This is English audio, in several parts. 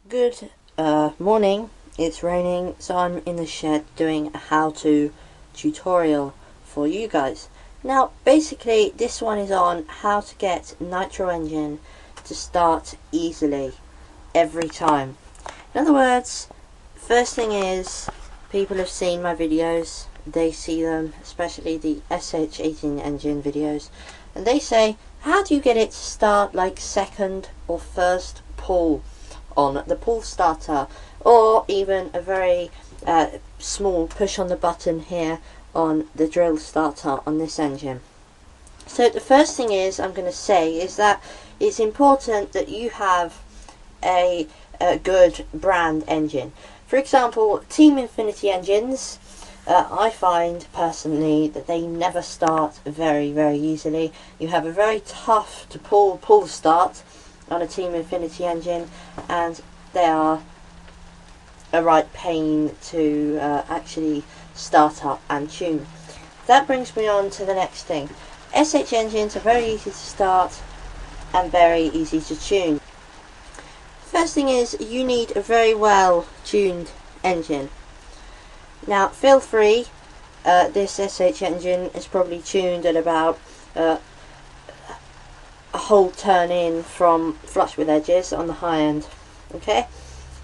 Good morning. It's raining, so I'm in the shed doing a how-to tutorial for you guys. Now, basically, this one is on how to get Nitro engine to start easily every time. In other words, first thing is, people have seen my videos. They see them, especially the SH18 engine videos, and they say, how do you get it to start like second or first pull on the pull starter, or even a very small push on the button here on the drill starter on this engine? So the first thing is I'm going to say is that it's important that you have a good brand engine. For example, Team Infinity engines, I find personally that they never start very easily. You have a very tough to pull start on a Team Infinity engine, and they are a right pain to actually start up and tune. That brings me on to the next thing. SH engines are very easy to start and very easy to tune. First thing is, you need a very well tuned engine. Now feel free, this SH engine is probably tuned at about a whole turn in from flush with edges on the high end. Okay,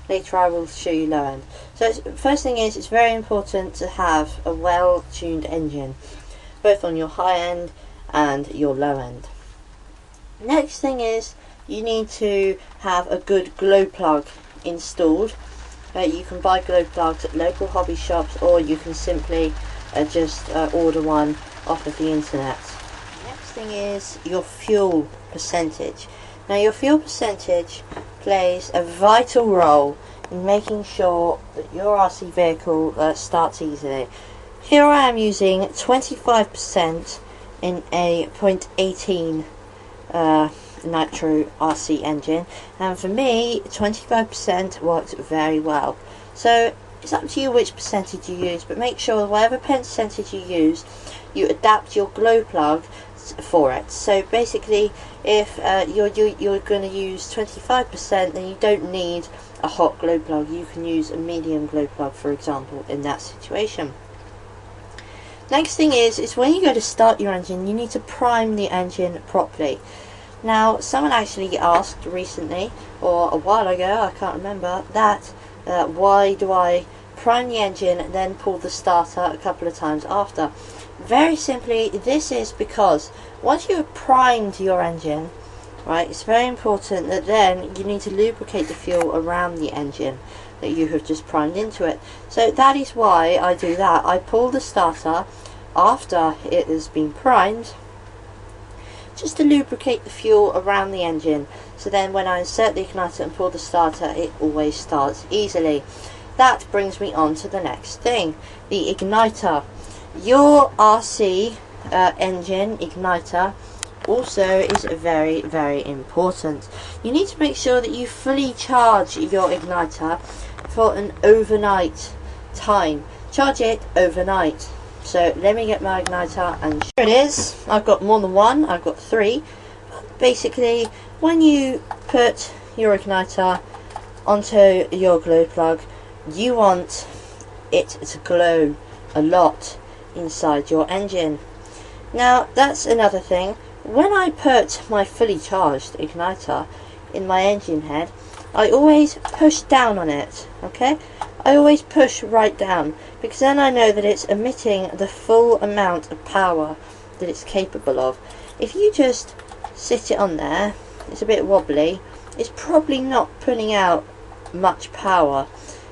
later I will show you low end. So first thing is, it's very important to have a well tuned engine, both on your high end and your low end. Next thing is, you need to have a good glow plug installed. You can buy glow plugs at local hobby shops, or you can simply just order one off of the internet. Next thing is your fuel percentage. Now your fuel percentage plays a vital role in making sure that your RC vehicle starts easily. Here I am using 25% in a 0.18 Nitro RC engine, and for me 25% works very well. So it's up to you which percentage you use, but make sure whatever percentage you use, you adapt your glow plug for it. So basically, if you're going to use 25%, then you don't need a hot glow plug. You can use a medium glow plug, for example, in that situation. Next thing is when you go to start your engine, you need to prime the engine properly. Now, someone actually asked recently, or a while ago, I can't remember, that why do I prime the engine and then pull the starter a couple of times after? Very simply, this is because once you have primed your engine, right, it's very important that then you need to lubricate the fuel around the engine that you have just primed into it. So that is why I do that. I pull the starter after it has been primed, just to lubricate the fuel around the engine, so then when I insert the igniter and pull the starter, it always starts easily. That brings me on to the next thing, the igniter. Your RC engine igniter also is very important. You need to make sure that you fully charge your igniter for an overnight time. Charge it overnight. So let me get my igniter, and here it is. I've got more than one, I've got three. Basically, when you put your igniter onto your glow plug, you want it to glow a lot inside your engine. Now that's another thing. When I put my fully charged igniter in my engine head, I always push down on it, okay? I always push right down, because then I know that it's emitting the full amount of power that it's capable of. If you just sit it on there, it's a bit wobbly, it's probably not putting out much power.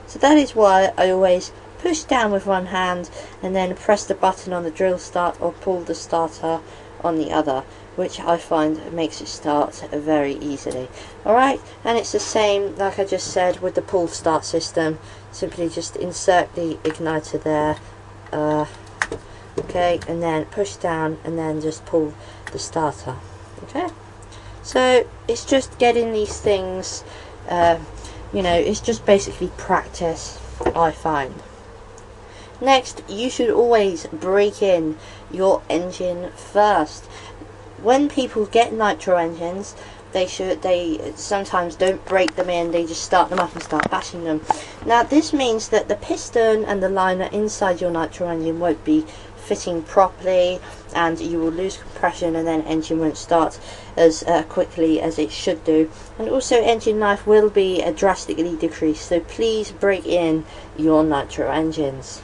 So that is why I always push down with one hand and then press the button on the drill start or pull the starter on the other, which I find makes it start very easily. Alright, and it's the same, like I just said, with the pull start system. Simply just insert the igniter there, okay, and then push down and then just pull the starter. Okay, so it's just getting these things, you know, it's just basically practice, I find. Next, you should always break in your engine first. When people get Nitro engines, they sometimes don't break them in, they just start them up and start bashing them. Now this means that the piston and the liner inside your nitro engine won't be fitting properly, and you will lose compression, and then engine won't start as quickly as it should do, and also engine life will be drastically decreased. So please break in your nitro engines.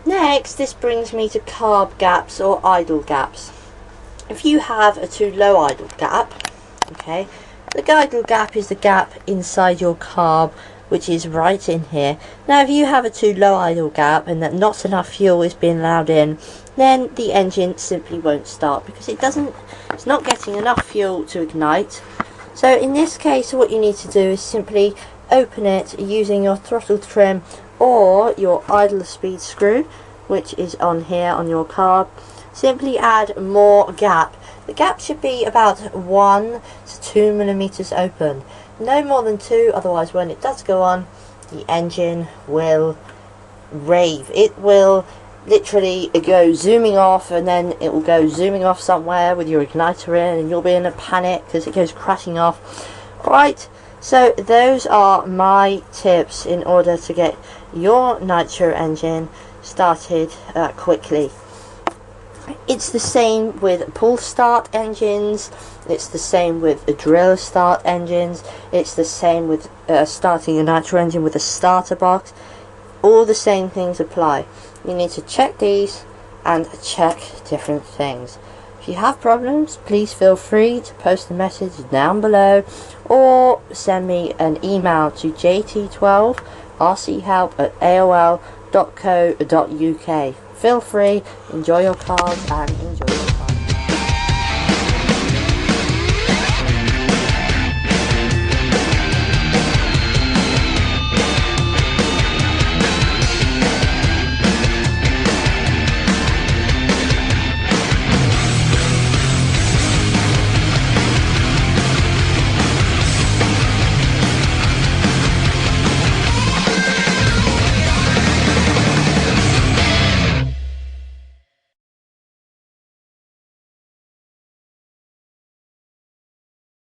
Next, this brings me to carb gaps or idle gaps. If you have a too low idle gap, okay, the idle gap is the gap inside your carb, which is right in here. Now if you have a too low idle gap and that not enough fuel is being allowed in, then the engine simply won't start because it's not getting enough fuel to ignite. So in this case, what you need to do is simply open it using your throttle trim or your idle speed screw, which is on here on your carb. Simply add more gap. The gap should be about 1 to 2 millimeters open, no more than 2, otherwise when it does go on, the engine will rave. It will literally go zooming off, and then it will go zooming off somewhere with your igniter in, and you'll be in a panic because it goes crashing off. Alright, so those are my tips in order to get your nitro engine started quickly. It's the same with pull start engines, it's the same with drill start engines, it's the same with starting a nitro engine with a starter box. All the same things apply. You need to check these and check different things. If you have problems, please feel free to post a message down below or send me an email to jt12rchelp@aol.co.uk. Feel free, enjoy your cars and enjoy